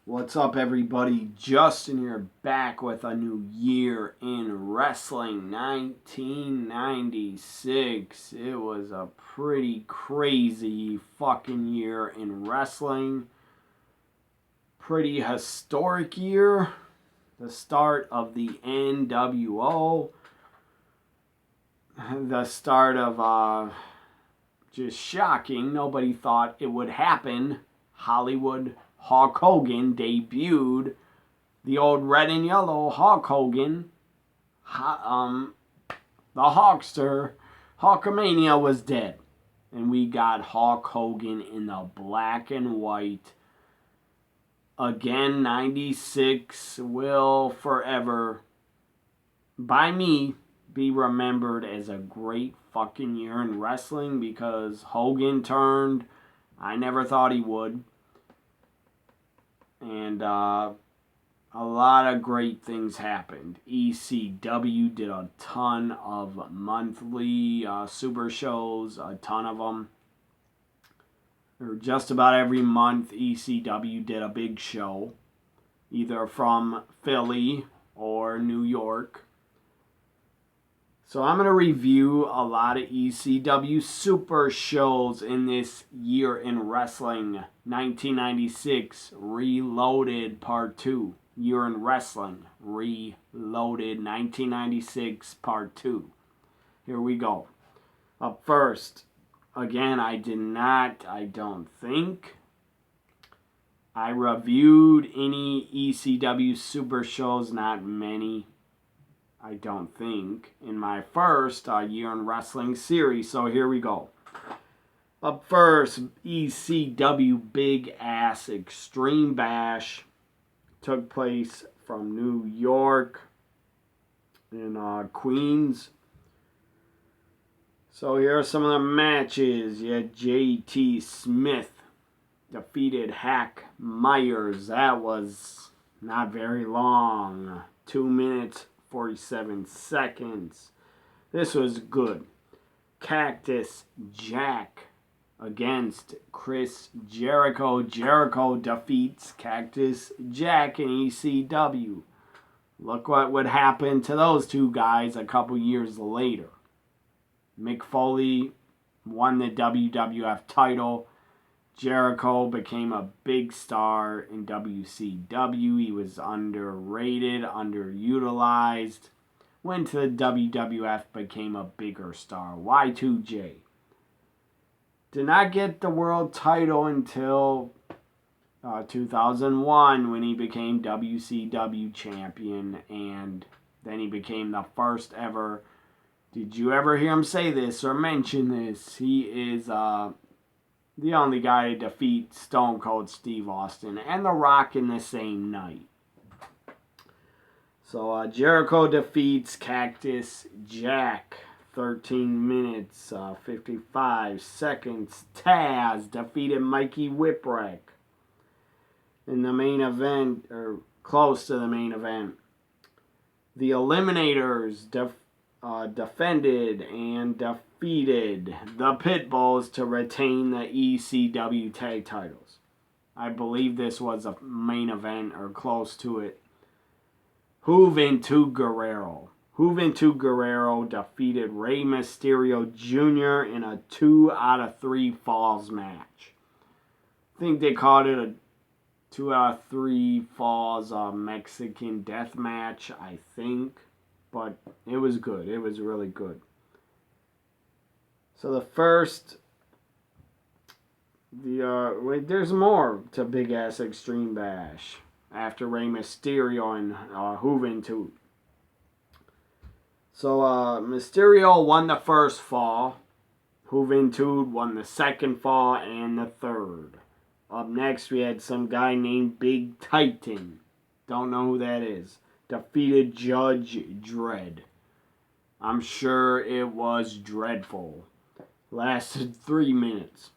What's up, everybody? Justin here, back with a new year in wrestling. 1996. It was a pretty crazy fucking year in wrestling. Pretty historic year. The start of the NWO. The start of just shocking. Nobody thought it would happen. Hollywood Hulk Hogan debuted. The old red and yellow Hulk Hogan. The Hulkster, Hulkamania was dead. And we got Hulk Hogan in the black and white. Again, 96 will forever, by me, be remembered as a great fucking year in wrestling because Hogan turned. I never thought he would. And a lot of great things happened. ECW did a ton of monthly super shows, a ton of them. Or just about every month, ECW did a big show, either from Philly or New York. So I'm going to review a lot of ECW super shows in this year in wrestling. 1996, Reloaded Part 2. Year in wrestling. Reloaded 1996 Part 2. Here we go. Up first, again, I don't think I reviewed any ECW super shows, not many. I don't think, in my first year in wrestling series. So here we go. Up first, ECW Big Ass Extreme Bash took place from New York in Queens. So here are some of the matches. You had JT Smith defeated Hack Myers. That was not very long. 2 minutes 47 seconds. This was good. Cactus Jack against Chris Jericho. Jericho defeats Cactus Jack in ECW. Look what would happen to those two guys a couple years later. Mick Foley won the WWF title. Jericho became a big star in WCW. He was underrated, underutilized. Went to the WWF, became a bigger star. Y2J. Did not get the world title until 2001 when he became WCW champion. And then he became the first ever. Did you ever hear him say this or mention this? He is the only guy to defeat Stone Cold Steve Austin and The Rock in the same night. So Jericho defeats Cactus Jack. 13 minutes, 55 seconds. Taz defeated Mikey Whipwreck. In the main event, or close to the main event, the Eliminators defended and defeated the Pitbulls to retain the ECW tag titles. I believe this was a main event or close to it. Juventud Guerrero defeated Rey Mysterio Jr. in a 2 out of 3 falls match. I think they called it a 2 out of 3 falls Mexican death match, I think. But it was good. It was really good. So the first, there's more to Big Ass Extreme Bash after Rey Mysterio and Juventud. So Mysterio won the first fall. Juventud won the second fall and the third. Up next, we had some guy named Big Titan. Don't know who that is. Defeated Judge Dredd. I'm sure it was dreadful. Lasted 3 minutes.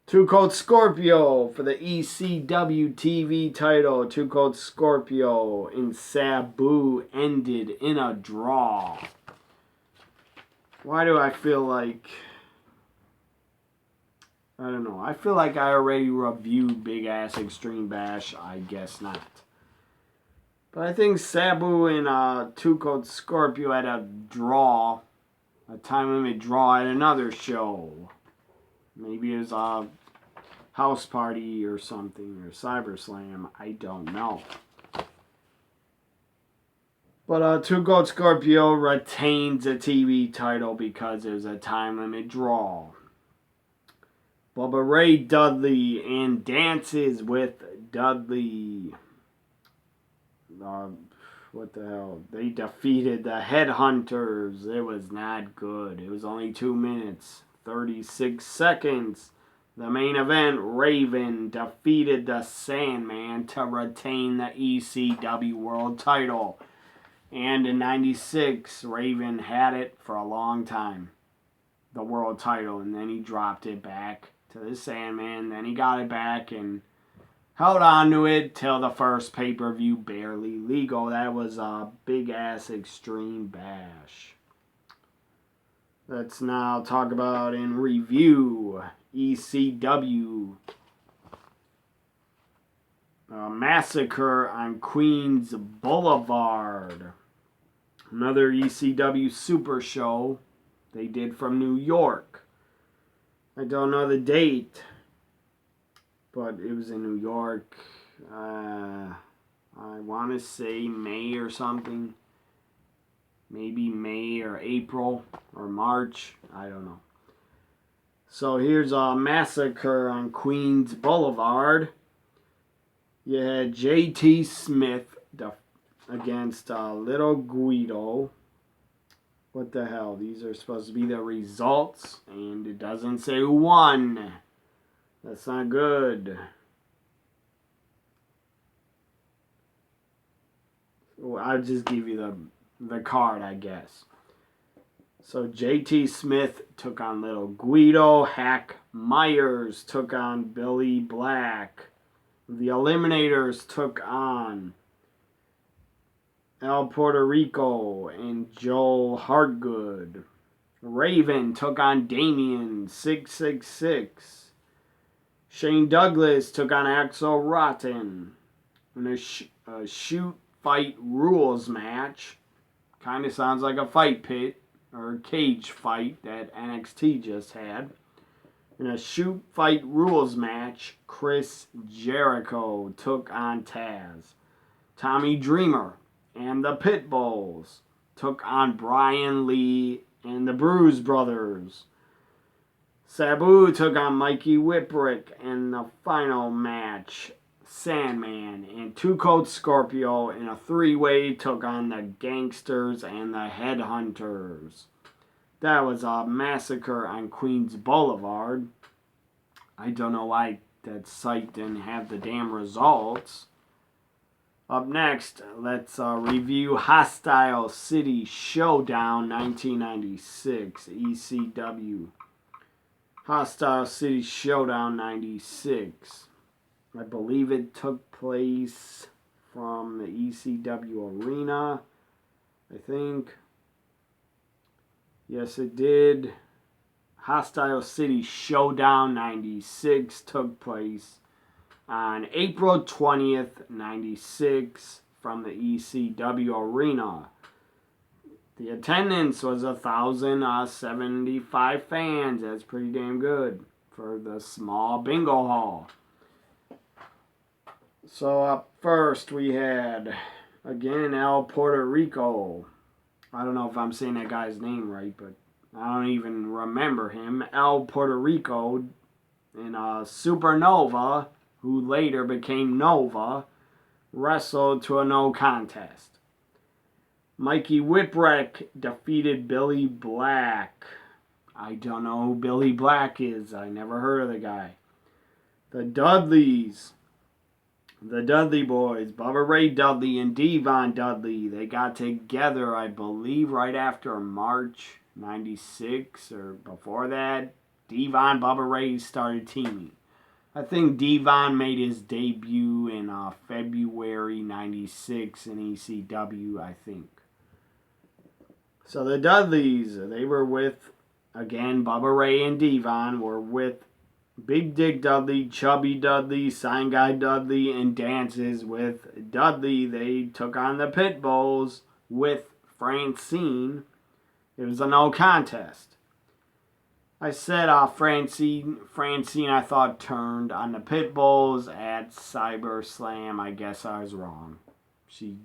Too Cold Scorpio for the ECW TV title. Too Cold Scorpio and Sabu ended in a draw. Why do I feel like I don't know. I feel like I already reviewed Big Ass Extreme Bash. I guess not. But I think Sabu and Two Coat Scorpio had a draw. A time limit draw at another show. Maybe it was a house party or something. Or CyberSlam. I don't know. But Two Coat Scorpio retains the TV title because it was a time limit draw. Bubba Ray Dudley and Dances with Dudley. What the hell? They defeated the Headhunters. It was not good. It was only 2 minutes, 36 seconds. The main event, Raven defeated the Sandman to retain the ECW World title. And in 96, Raven had it for a long time. The world title. And then he dropped it back to the Sandman. Then he got it back and held on to it till the first pay-per-view, Barely Legal. That was a Big Ass Extreme Bash. Let's now talk about in review ECW Massacre on Queens Boulevard. Another ECW Super Show they did from New York. I don't know the date, but it was in New York. I want to say May or something. Maybe May or April or March. I don't know. So here's a Massacre on Queens Boulevard. You had JT Smith against Little Guido. What the hell? These are supposed to be the results, and it doesn't say who won. That's not good. Well, I'll just give you the card, I guess. So JT Smith took on Little Guido. Hack Myers took on Billy Black. The Eliminators took on El Puerto Rico and Joel Hartgood. Raven took on Damien 666. Shane Douglas took on Axel Rotten in a shoot fight rules match. Kind of sounds like a fight pit or cage fight that NXT just had. In a shoot fight rules match, Chris Jericho took on Taz. Tommy Dreamer and the Pitbulls took on Brian Lee and the Bruise Brothers. Sabu took on Mikey Whipwreck in the final match. Sandman and Two Coat Scorpio in a three-way took on the Gangsters and the Headhunters. That was a Massacre on Queens Boulevard. I don't know why that site didn't have the damn results. Up next, let's review Hostile City Showdown 1996, ECW. Hostile City Showdown 96. I believe it took place from the ECW Arena, I think. Yes, it did. Hostile City Showdown 96 took place on April 20th, 96 from the ECW Arena. The attendance was 1,075 fans. That's pretty damn good for the small bingo hall. So up first we had, again, El Puerto Rico. I don't know if I'm saying that guy's name right, but I don't even remember him. El Puerto Rico in Supernova, who later became Nova, wrestled to a no contest. Mikey Whipwreck defeated Billy Black. I don't know who Billy Black is. I never heard of the guy. The Dudleys. The Dudley Boys, Bubba Ray Dudley and Devon Dudley, they got together, I believe, right after March 96 or before that. Devon, Bubba Ray started teaming. I think Devon made his debut in February 96 in ECW, I think. So the Dudleys, they were with, again, Bubba Ray and Devon were with Big Dick Dudley, Chubby Dudley, Sign Guy Dudley, and Dances with Dudley. They took on the Pitbulls with Francine. It was a no contest. I said Francine I thought turned on the Pitbulls at Cyber Slam. I guess I was wrong. She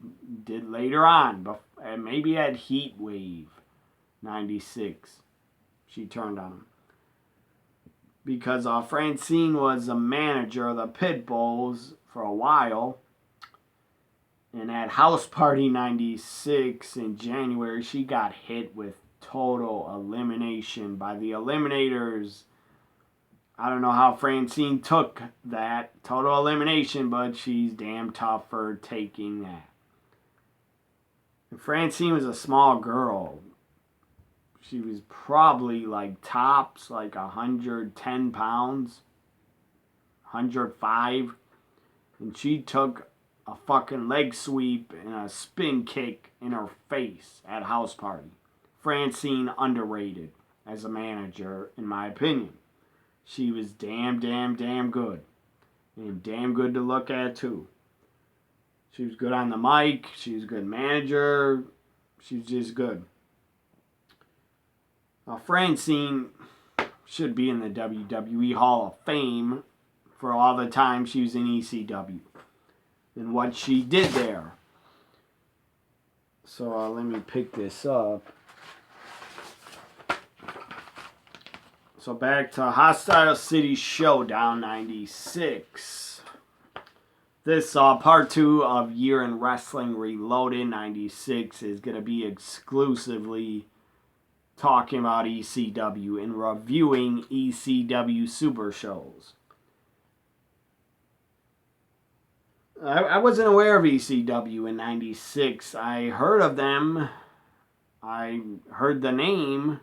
did later on, maybe at Heat Wave 96. She turned on him. Because Francine was a manager of the Pitbulls for a while. And at House Party 96 in January, she got hit with total elimination by the Eliminators. I don't know how Francine took that total elimination, but she's damn tough for taking that. And Francine was a small girl. She was probably like tops, like 110 pounds, 105. And she took a fucking leg sweep and a spin kick in her face at House Party. Francine underrated as a manager, in my opinion. She was damn good. And damn good to look at, too. She was good on the mic. She was a good manager. She was just good. Francine should be in the WWE Hall of Fame for all the time she was in ECW and what she did there. So let me pick this up. So back to Hostile City Showdown 96. This part 2 of Year in Wrestling Reloaded 96 is going to be exclusively talking about ECW and reviewing ECW super shows. I wasn't aware of ECW in 96. I heard of them. I heard the name,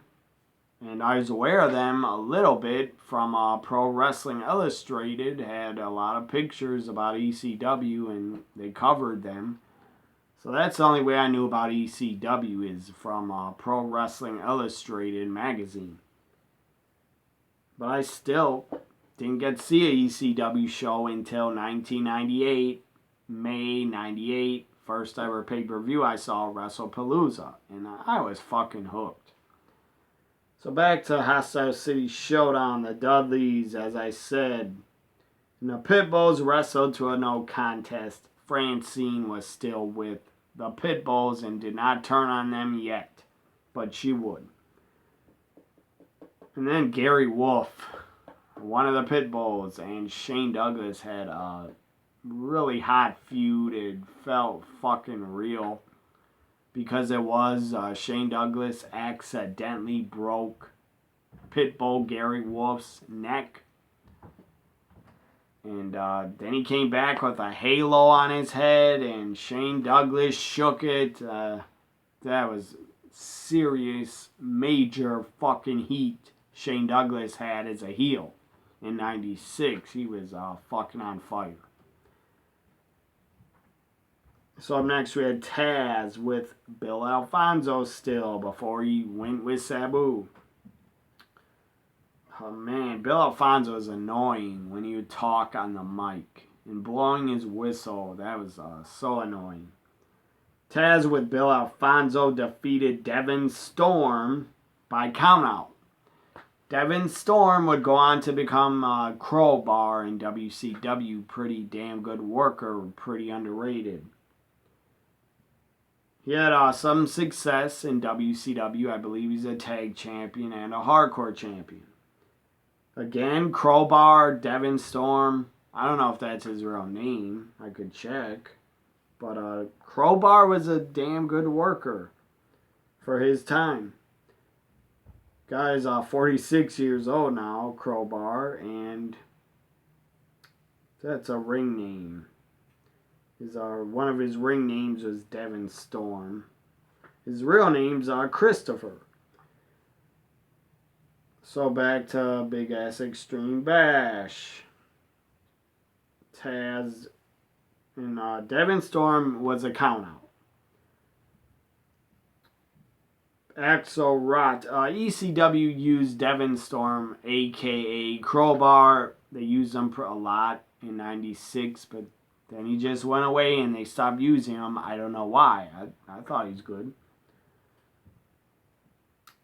and I was aware of them a little bit from Pro Wrestling Illustrated. Had a lot of pictures about ECW, and they covered them. So that's the only way I knew about ECW is from Pro Wrestling Illustrated magazine. But I still didn't get to see a ECW show until 1998, May 98. First ever pay-per-view I saw, WrestlePalooza. And I was fucking hooked. So back to Hostile City Showdown. The Dudleys, as I said. And the Pitbulls wrestled to a no contest. Francine was still with the Pitbulls and did not turn on them yet, but she would. And then Gary Wolf, one of the Pitbulls, and Shane Douglas had a really hot feud. It felt fucking real because it was Shane Douglas accidentally broke Pitbull Gary Wolf's neck. And then he came back with a halo on his head, and Shane Douglas shook it. That was serious, major fucking heat Shane Douglas had as a heel in 96. He was fucking on fire. So up next we had Taz with Bill Alfonso still before he went with Sabu. Oh man, Bill Alfonso is annoying when he would talk on the mic. And blowing his whistle, that was so annoying. Taz with Bill Alfonso defeated Devin Storm by countout. Devin Storm would go on to become Crowbar in WCW. Pretty damn good worker, pretty underrated. He had some success in WCW. I believe he's a tag champion and a hardcore champion. Again, Crowbar, Devin Storm. I don't know if that's his real name. I could check. But Crowbar was a damn good worker for his time. Guy's 46 years old now, Crowbar, and that's a ring name. One of his ring names was Devin Storm. His real name's Christopher. So back to Big Ass Extreme Bash. Taz and Devin Storm was a countout. Axelrod. ECW used Devon Storm, a.k.a. Crowbar. They used him a lot in 96, but then he just went away and they stopped using him. I don't know why. I thought he was good.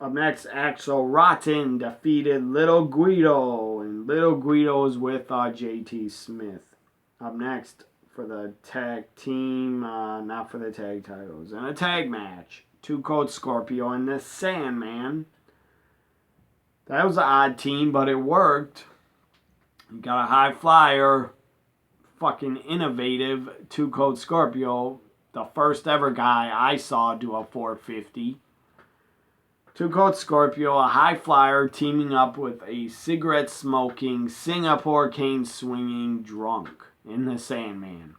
Up next, Axel Rotten defeated Little Guido, and Little Guido's with JT Smith. Up next, for the tag team, not for the tag titles, in a tag match, Two Cold Scorpio and the Sandman. That was an odd team, but it worked. You got a high flyer, fucking innovative Two Cold Scorpio, the first ever guy I saw do a 450. Two Cold Scorpio, a high flyer, teaming up with a cigarette smoking, Singapore cane swinging drunk in the Sandman.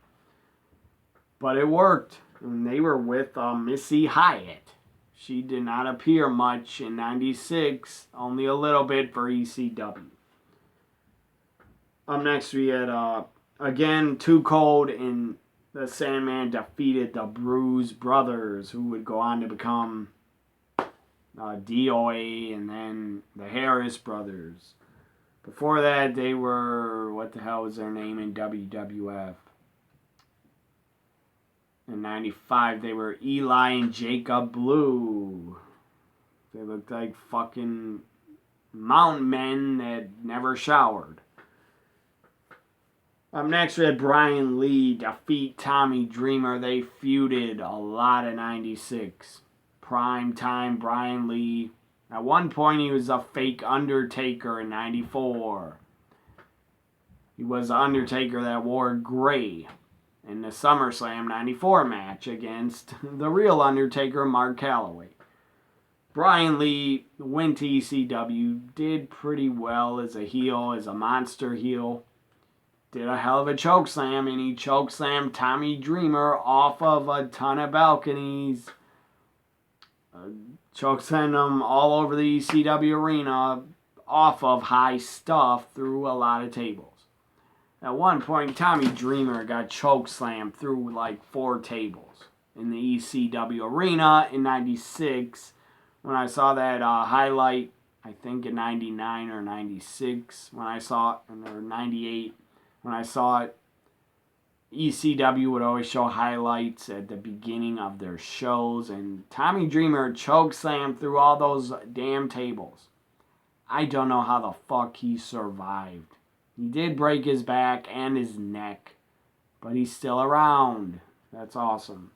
But it worked, and they were with Missy Hyatt. She did not appear much in 96, only a little bit for ECW. Up next, we had, again, Too Cold, and the Sandman defeated the Bruise Brothers, who would go on to become DOA and then the Harris Brothers. Before that, they were, what the hell was their name in WWF? In 95, they were Eli and Jacob Blue. They looked like fucking mountain men that never showered. Up next, we had Brian Lee defeat Tommy Dreamer. They feuded a lot in 96. Prime time Brian Lee. At one point, he was a fake Undertaker in 94. He was the Undertaker that wore gray in the SummerSlam 94 match against the real Undertaker, Mark Calloway. Brian Lee went to ECW, did pretty well as a heel, as a monster heel. Did a hell of a chokeslam, and he chokeslammed Tommy Dreamer off of a ton of balconies. Chokeslammed him all over the ECW arena off of high stuff through a lot of tables. At one point, Tommy Dreamer got chokeslammed through like 4 tables in the ECW arena in 96. When I saw that highlight, I think in 99 or 96, when I saw it, or 98, when I saw it, ECW would always show highlights at the beginning of their shows, and Tommy Dreamer chokeslammed through all those damn tables. I don't know how the fuck he survived. He did break his back and his neck, but he's still around. That's awesome.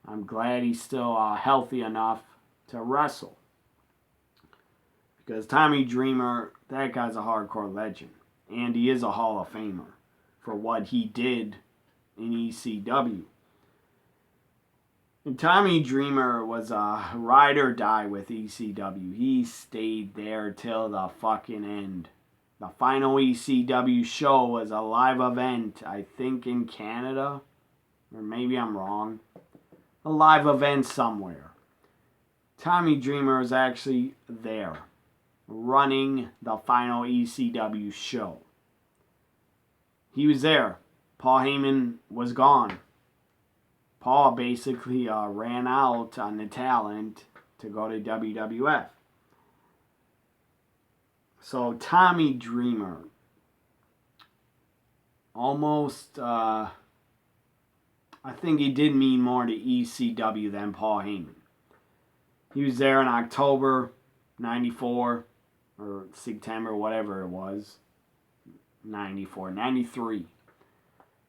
I'm glad he's still healthy enough to wrestle. Because Tommy Dreamer, that guy's a hardcore legend. And he is a Hall of Famer for what he did in ECW. And Tommy Dreamer was a ride or die with ECW. He stayed there till the fucking end. The final ECW show was a live event, I think in Canada, or maybe I'm wrong. A live event somewhere. Tommy Dreamer was actually there, running the final ECW show. He was there. Paul Heyman was gone. Paul basically ran out on the talent to go to WWF. So Tommy Dreamer, almost, I think he did mean more to ECW than Paul Heyman. He was there in October 94, or September, whatever it was, 93.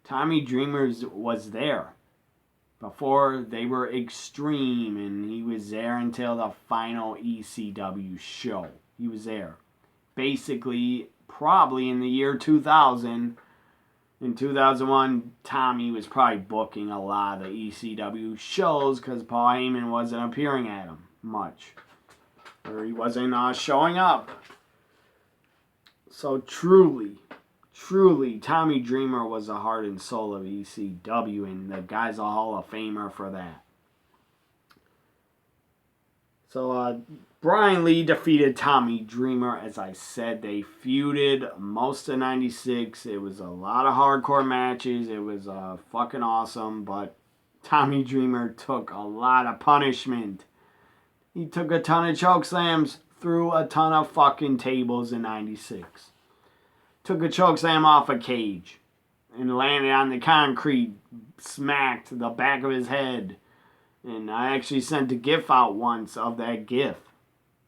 Tommy Dreamer was there before they were Extreme, and he was there until the final ECW show. He was there. Basically, probably in the year 2000, in 2001, Tommy was probably booking a lot of the ECW shows because Paul Heyman wasn't appearing at them much. Or he wasn't showing up. So truly, Tommy Dreamer was the heart and soul of ECW, and the guy's a Hall of Famer for that. So, Brian Lee defeated Tommy Dreamer. As I said, they feuded most of 96. It was a lot of hardcore matches. It was fucking awesome, but Tommy Dreamer took a lot of punishment. He took a ton of choke slams, threw a ton of fucking tables in 96. Took a choke slam off a cage and landed on the concrete, smacked the back of his head. And I actually sent a gif out once of that gif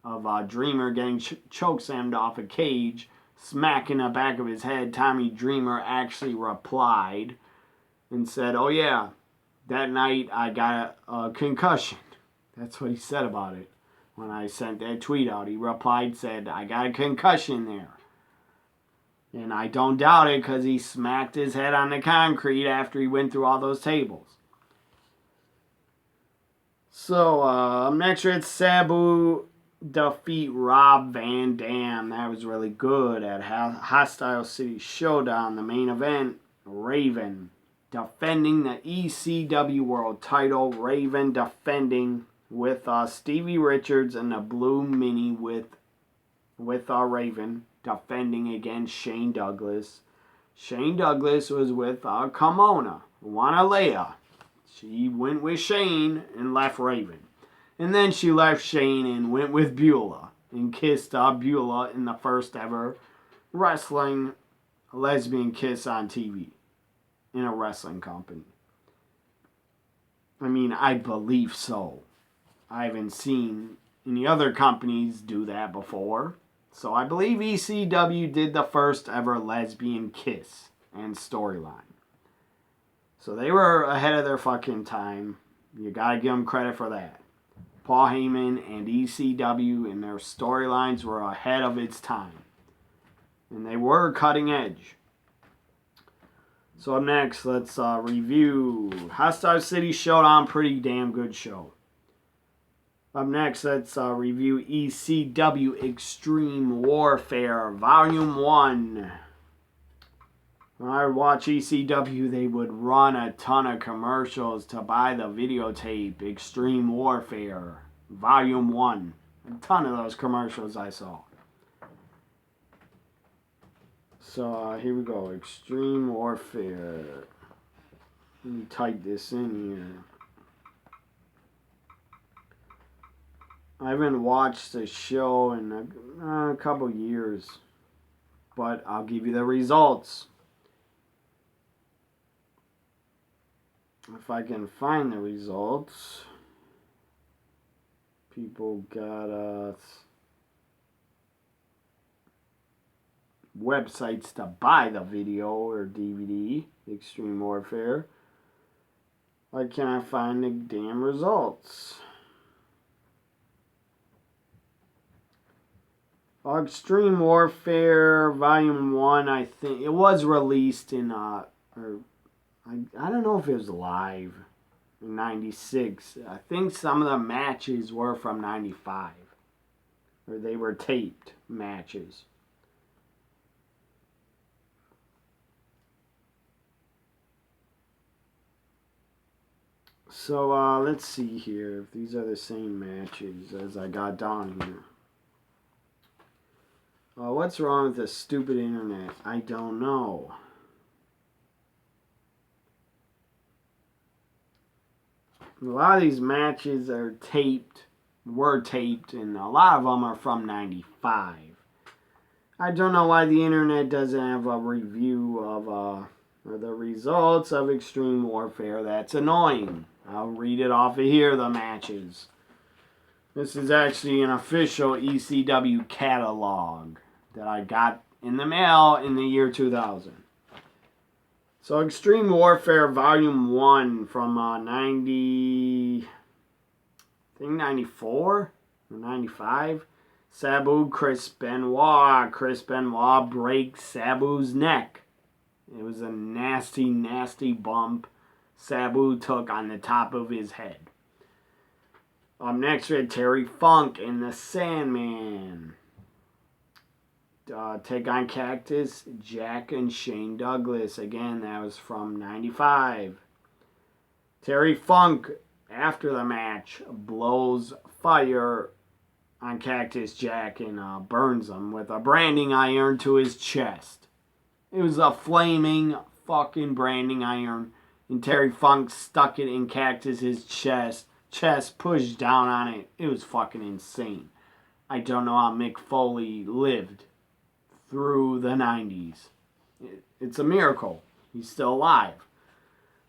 of Dreamer getting choke slammed off a cage, smacking the back of his head. Tommy Dreamer actually replied and said, "Oh yeah, that night I got a concussion." That's what he said about it. When I sent that tweet out, he replied, said, "I got a concussion there." And I don't doubt it, because he smacked his head on the concrete after he went through all those tables. So, next it's Sabu defeat Rob Van Dam. That was really good at Hostile City Showdown. The main event, Raven defending the ECW World title. Raven defending with Stevie Richards and the Blue Mini with Raven defending against Shane Douglas. Shane Douglas was with Kimona, Wanalea. She went with Shane and left Raven. And then she left Shane and went with Beulah and kissed Beulah in the first ever wrestling lesbian kiss on TV in a wrestling company. I mean, I believe so. I haven't seen any other companies do that before. So I believe ECW did the first ever lesbian kiss and storyline. So they were ahead of their fucking time. You gotta give them credit for that. Paul Heyman and ECW and their storylines were ahead of its time. And they were cutting edge. So up next, let's review Hostile City Showdown. Pretty damn good show. Up next, let's review ECW Extreme Warfare Volume 1. When I would watch ECW, they would run a ton of commercials to buy the videotape Extreme Warfare Volume 1. A ton of those commercials I saw. So here we go. Extreme Warfare. Let me type this in here. I haven't watched the show in a couple years, but I'll give you the results. If I can find the results. People got websites to buy the video or DVD, Extreme Warfare. Why can't I find the damn results? Extreme Warfare Volume 1, I think it was released in I don't know if it was live in 96. I think some of the matches were from 95. Or they were taped matches. So let's see here if these are the same matches as I got down here. What's wrong with the stupid internet? I don't know. A lot of these matches are were taped, and a lot of them are from 95. I don't know why the internet doesn't have a review of or the results of Extreme Warfare. That's annoying. I'll read it off of here, the matches. This is actually an official ECW catalog that I got in the mail in the year 2000. So Extreme Warfare Volume 1 from 94 or 95. Sabu, Chris Benoit. Chris Benoit breaks Sabu's neck. It was a nasty, nasty bump Sabu took on the top of his head. Up next we had Terry Funk and the Sandman. Take on Cactus, Jack, and Shane Douglas. Again, that was from 95. Terry Funk, after the match, blows fire on Cactus Jack and burns him with a branding iron to his chest. It was a flaming fucking branding iron, and Terry Funk stuck it in Cactus's chest, chest pushed down on it. It was fucking insane. I don't know how Mick Foley lived through the 90s. It's a miracle. He's still alive.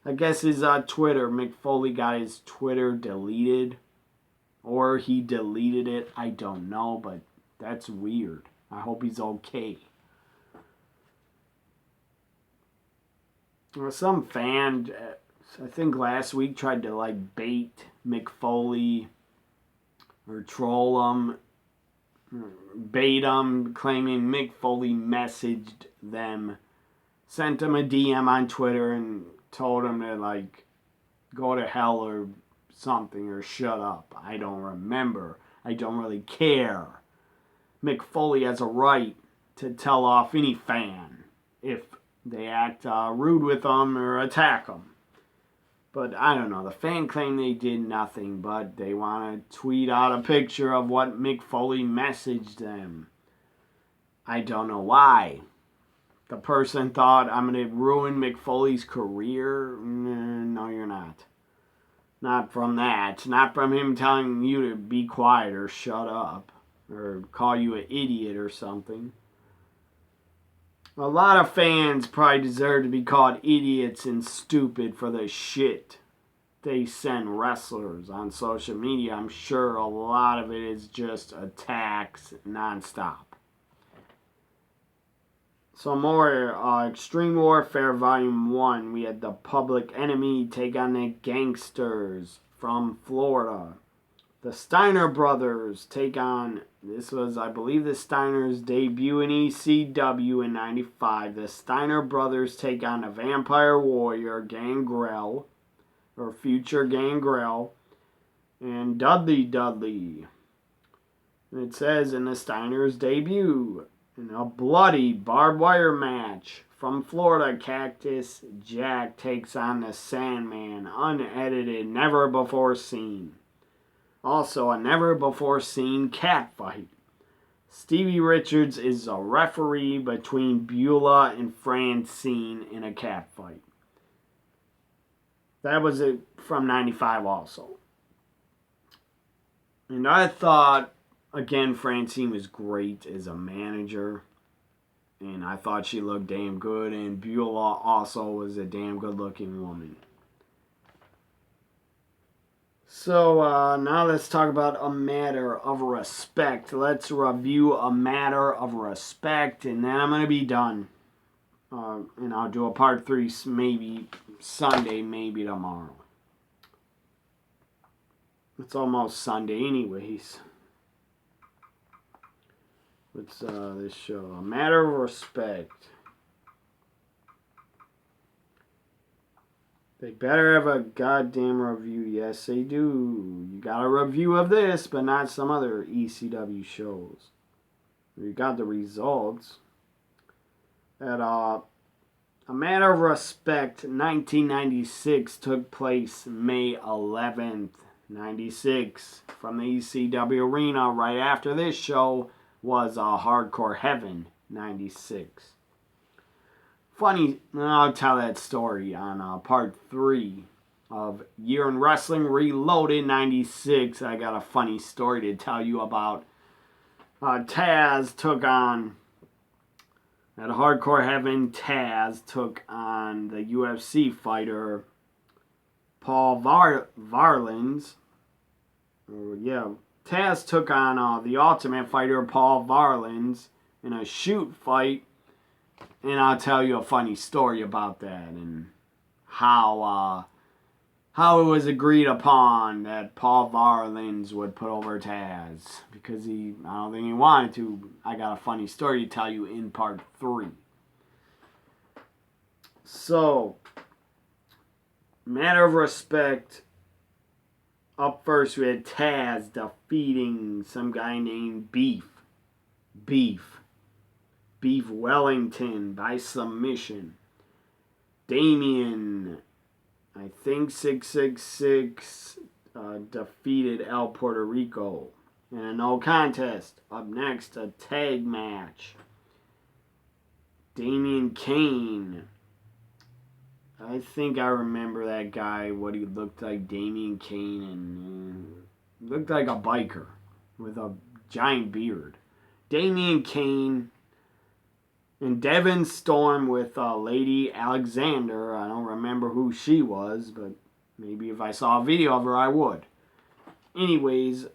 I guess his Twitter, Mick Foley got his Twitter deleted. Or he deleted it. I don't know, but that's weird. I hope he's okay. Some fan, I think last week, tried to like bait Mick Foley or troll him, bait him, claiming Mick Foley messaged them, sent him a DM on Twitter and told him to like go to hell or something or shut up. I don't remember. I don't really care. Mick Foley has a right to tell off any fan if they act rude with them or attack them. But I don't know. The fan claim they did nothing, but they want to tweet out a picture of what Mick Foley messaged them. I don't know why. The person thought, I'm going to ruin Mick Foley's career. No, you're not. Not from that. Not from him telling you to be quiet or shut up or call you an idiot or something. A lot of fans probably deserve to be called idiots and stupid for the shit they send wrestlers on social media. I'm sure a lot of it is just attacks nonstop. So more Extreme Warfare Volume 1. We had the Public Enemy take on the Gangsters from Florida. The Steiner Brothers take on, this was, I believe, the Steiners' debut in ECW in 95. The Steiner Brothers take on the Vampire Warrior, Gangrel, or future Gangrel, and Dudley. And it says in the Steiners' debut, in a bloody barbed wire match from Florida, Cactus Jack takes on the Sandman, unedited, never before seen. Also, a never-before-seen cat fight. Stevie Richards is a referee between Beulah and Francine in a cat fight. That was it from 95 also. And I thought, again, Francine was great as a manager. And I thought she looked damn good. And Beulah also was a damn good-looking woman. So now let's talk about A Matter of Respect. Let's review A Matter of Respect, and then I'm going to be done. And I'll do a part 3 maybe Sunday, maybe tomorrow. It's almost Sunday anyways. What's this show? A Matter of Respect. They better have a goddamn review. Yes, they do. You got a review of this, but not some other ECW shows. You got the results. At A Matter of Respect 1996 took place May 11th, 96. From the ECW Arena right after this show was Hardcore Heaven 96. Funny, I'll tell that story on part 3 of Year in Wrestling Reloaded 96. I got a funny story to tell you about. Taz took on, at Hardcore Heaven, Taz took on the UFC fighter Paul Varlins. Taz took on the Ultimate Fighter Paul Varlins in a shoot fight. And I'll tell you a funny story about that and how it was agreed upon that Paul Varlins would put over Taz. Because I don't think he wanted to. I got a funny story to tell you in part 3. So, Matter of Respect. Up first we had Taz defeating some guy named Beef Wellington by submission. Damien, I think 666, defeated El Puerto Rico in a no contest. Up next, a tag match. Damien Kane I think I remember that guy, what he looked like, Damian Kane, and looked like a biker with a giant beard. Damian Kane and Devon Storm with Lady Alexander. I don't remember who she was, but maybe if I saw a video of her, I would. Anyways,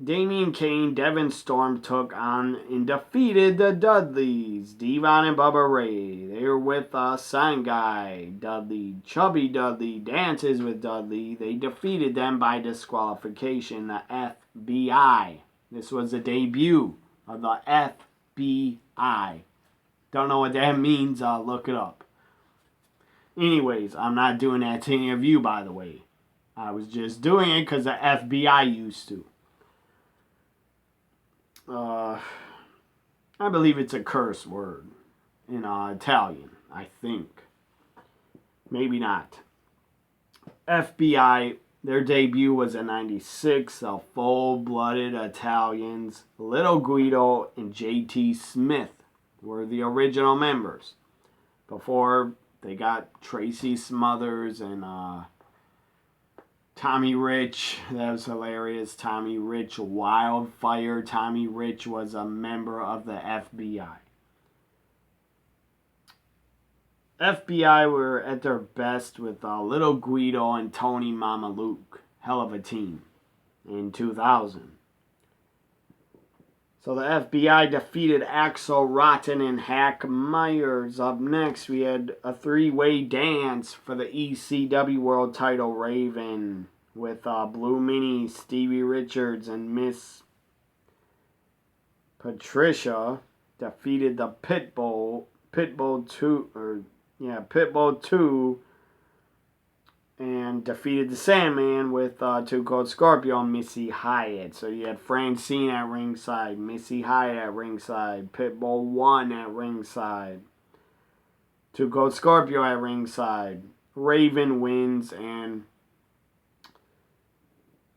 Damian Kane, Devon Storm took on and defeaed the Dudleys, Devon and Bubba Ray. They were with Sign Guy, Dudley, Chubby Dudley, Dances with Dudley. They defeated them by disqualification, the FBI. This was the debut of the FBI. Don't know what that means, look it up. Anyways, I'm not doing that to any of you, by the way. I was just doing it because the FBI used to. I believe it's a curse word in Italian, I think. Maybe not. FBI, their debut was in '96. The full-blooded Italians, Little Guido and J.T. Smith, were the original members. Before they got Tracy Smothers and Tommy Rich. That was hilarious. Tommy Rich, Wildfire. Tommy Rich was a member of the FBI. FBI were at their best with Little Guido and Tony Mamaluke. Hell of a team in 2000. So the FBI defeated Axel Rotten and Hack Myers. Up next, we had a three-way dance for the ECW World Title, Raven, with Blue Mini, Stevie Richards, and Miss Patricia defeated the Pitbull 2, and defeated the Sandman with Two Cold Scorpio and Missy Hyatt. So you had Francine at ringside, Missy Hyatt at ringside, Pitbull 1 at ringside, Two Cold Scorpio at ringside. Raven wins and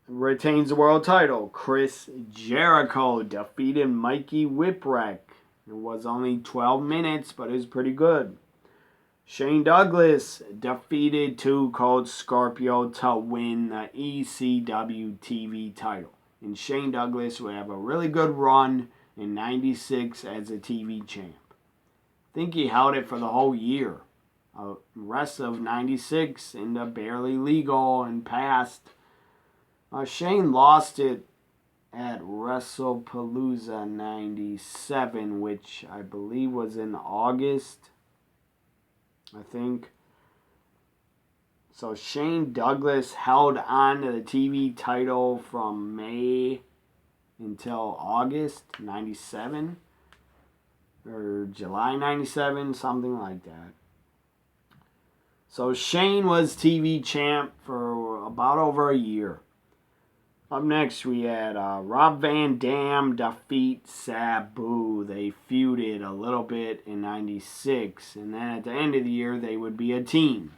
retains the world title. Chris Jericho defeated Mikey Whipwreck. It was only 12 minutes, but it was pretty good. Shane Douglas defeated Two Cold Scorpio to win the ECW TV title. And Shane Douglas would have a really good run in '96 as a TV champ. I think he held it for the whole year. Rest of '96 into Barely Legal and past. Shane lost it at WrestlePalooza '97, which I believe was in August. I think. So Shane Douglas held on to the TV title from May until August '97 or July '97, something like that. So Shane was TV champ for about over a year. Up next, we had Rob Van Dam defeat Sabu. They feuded a little bit in '96, and then at the end of the year, they would be a team.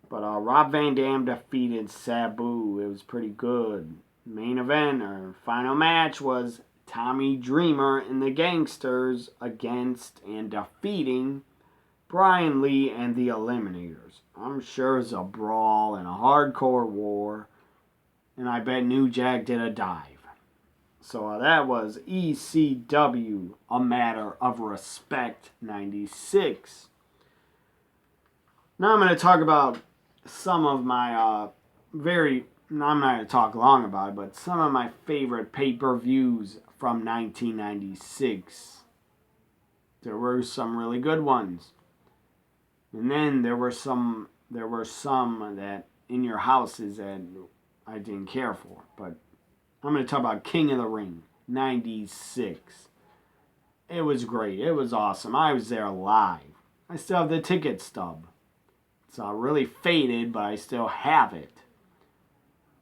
But Rob Van Dam defeated Sabu. It was pretty good. Main event, or final match, was Tommy Dreamer and the Gangsters against and defeating Brian Lee and the Eliminators. I'm sure it was a brawl and a hardcore war. And I bet New Jack did a dive. So that was ECW, A Matter of Respect, '96. Now I'm going to talk about some of my I'm not going to talk long about it, but some of my favorite pay-per-views from 1996. There were some really good ones. And then there were some that in your houses that I didn't care for, but I'm going to talk about King of the Ring, '96. It was great. It was awesome. I was there live. I still have the ticket stub. It's really faded, but I still have it.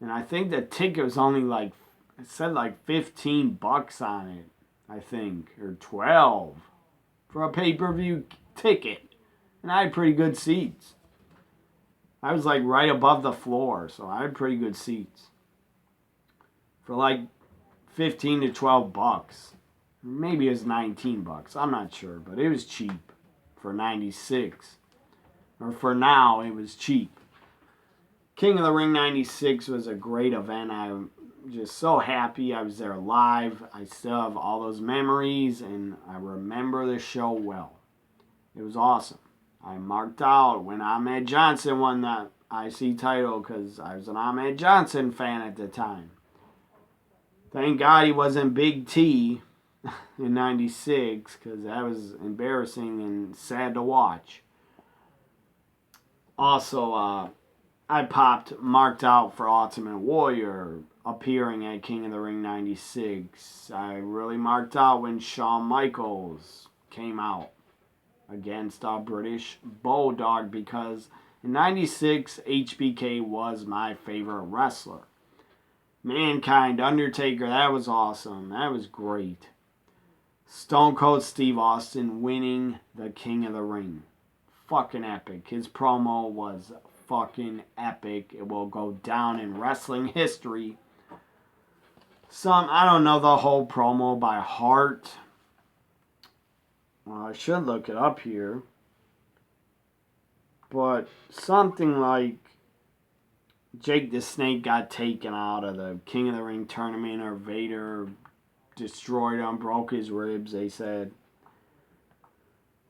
And I think the ticket was only it said $15 on it, I think, or 12 for a pay-per-view ticket. And I had pretty good seats. I was right above the floor, so I had pretty good seats. For 15 to 12 bucks. Maybe it was $19. I'm not sure, but it was cheap for '96. Or for now, it was cheap. King of the Ring 96 was a great event. I'm just so happy I was there live. I still have all those memories, and I remember the show well. It was awesome. I marked out when Ahmed Johnson won that IC title because I was an Ahmed Johnson fan at the time. Thank God he wasn't Big T in 96 because that was embarrassing and sad to watch. Also, I marked out for Ultimate Warrior appearing at King of the Ring 96. I really marked out when Shawn Michaels came out against a British Bulldog because in 96, HBK was my favorite wrestler. Mankind, Undertaker, that was awesome. That was great. Stone Cold Steve Austin winning the King of the Ring. Fucking epic. His promo was fucking epic. It will go down in wrestling history. I don't know the whole promo by heart. Well, I should look it up here. But something like Jake the Snake got taken out of the King of the Ring tournament, or Vader destroyed him, broke his ribs, they said.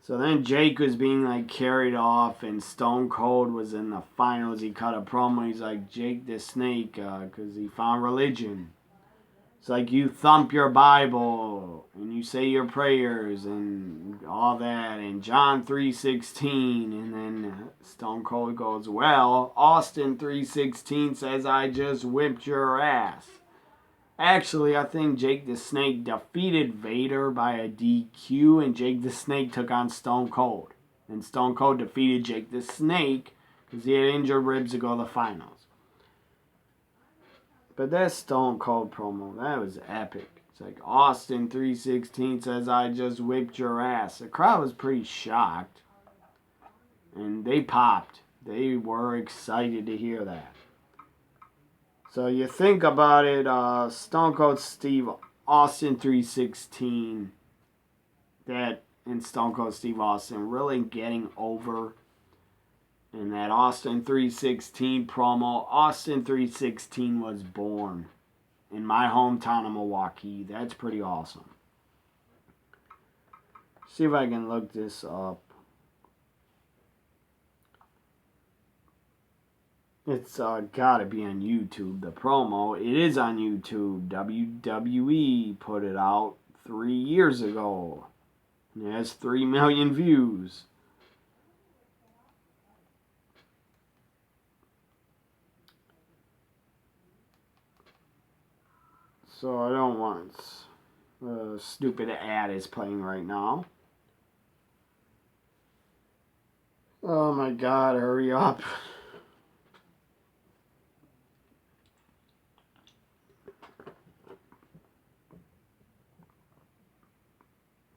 So then Jake was being carried off, and Stone Cold was in the finals. He cut a promo. He's like, Jake the Snake, because he found religion. It's like you thump your Bible and you say your prayers and all that, and John 3:16, and then Stone Cold goes, well, Austin 3:16 says I just whipped your ass. Actually, I think Jake the Snake defeated Vader by a DQ, and Jake the Snake took on Stone Cold. And Stone Cold defeated Jake the Snake because he had injured ribs to go to the finals. But that Stone Cold promo, that was epic. It's like, Austin 3:16 says I just whipped your ass. The crowd was pretty shocked. And they popped. They were excited to hear that. So you think about it, Stone Cold Steve Austin 3:16, that and Stone Cold Steve Austin really getting over. And that Austin 3:16 promo, Austin 3:16 was born in my hometown of Milwaukee. That's pretty awesome. See if I can look this up. It's gotta be on YouTube, the promo. It is on YouTube. WWE put it out 3 years ago. It has 3 million views. So I don't want... A stupid ad is playing right now. Oh my God, hurry up.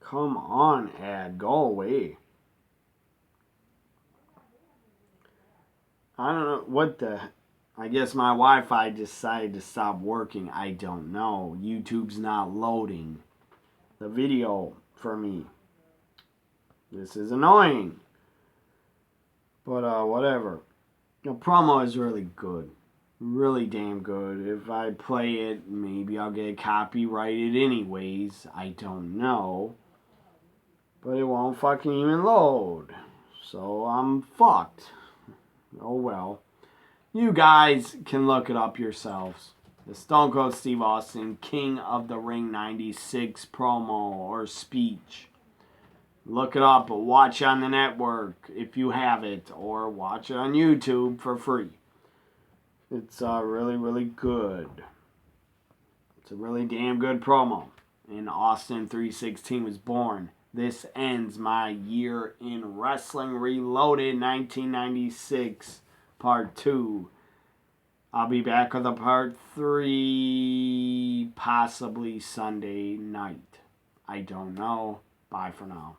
Come on, ad, go away. I don't know what the... I guess my Wi-Fi decided to stop working. I don't know. YouTube's not loading the video for me. This is annoying. But whatever. The promo is really good. Really damn good. If I play it, maybe I'll get copyrighted anyways. I don't know. But it won't fucking even load. So I'm fucked. Oh well. You guys can look it up yourselves. The Stone Cold Steve Austin King of the Ring 96 promo or speech. Look it up, watch on the network if you have it, or watch it on YouTube for free. It's really, really good. It's a really damn good promo. And Austin 3:16 was born. This ends my year in Wrestling Reloaded 1996. Part 2. I'll be back with a part 3, possibly Sunday night. I don't know. Bye for now.